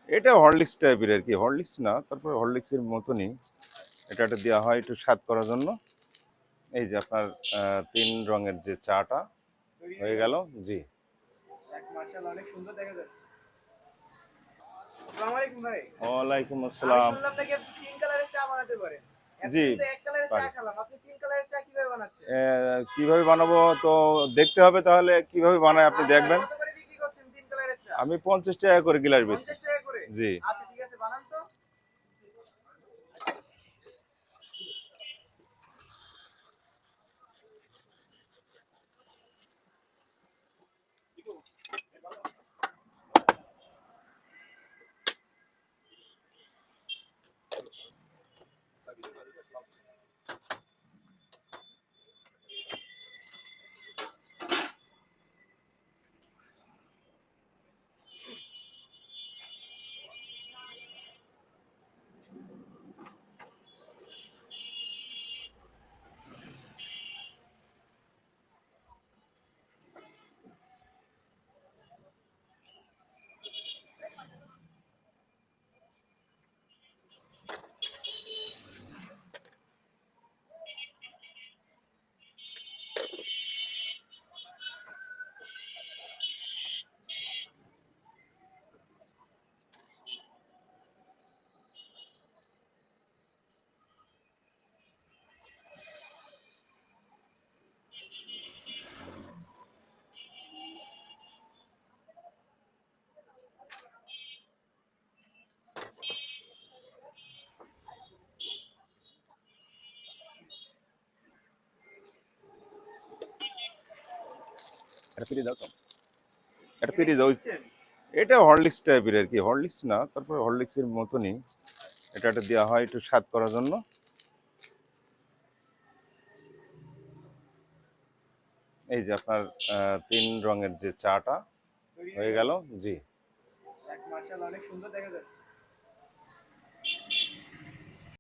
এটা হরলিক্স টাইপের আর কি, হরলিক্স না, তারপরে হরলিক্সের মতনই এটা দেওয়া হয় একটু স্বাদ করার জন্য। এই যে আপনার 3 রঙের যে চাটা হয়ে গেল। জি, মাশাআল্লাহ, অনেক সুন্দর দেখা যাচ্ছে। আসসালামু আলাইকুম ভাই। ওয়ালাইকুম আমি আসসালাম। শুনলাম নাকি আপনি 3 কালারের চা বানাতে পারেন। জি, এতদিন তো 1 কালারের চা পারি। খেলাম। আপনি 3 কালারের চা কিভাবে বানাচ্ছেন? কিভাবে বানাবো তো দেখতে হবে, তাহলে কিভাবে বানায় আপনি আচ্ছা, দেখবেন। কত করে বিক্রি করছেন 3 কালারের চা? আমি 50 টাকা করে গিলাস বেচি। 50 টাকা করে? জি। আচ্ছা ঠিক আছে, বানান তো। এটা ফিরে দাও তো, এটা এটা ফিরে কি দাও। দিচ্ছেন? এটা হরলিক্স টাইপের আর কি, হরলিক্স না, তারপরে হরলিক্সের মতনই এটা দেওয়া হয় একটু স্বাদ করার জন্য। এই যে আপনার 3 রঙের যে চাটা তৈরি হয়ে হয়ে গেল? গেল। জি। মাশাআল্লাহ, অনেক সুন্দর দেখা যাচ্ছে।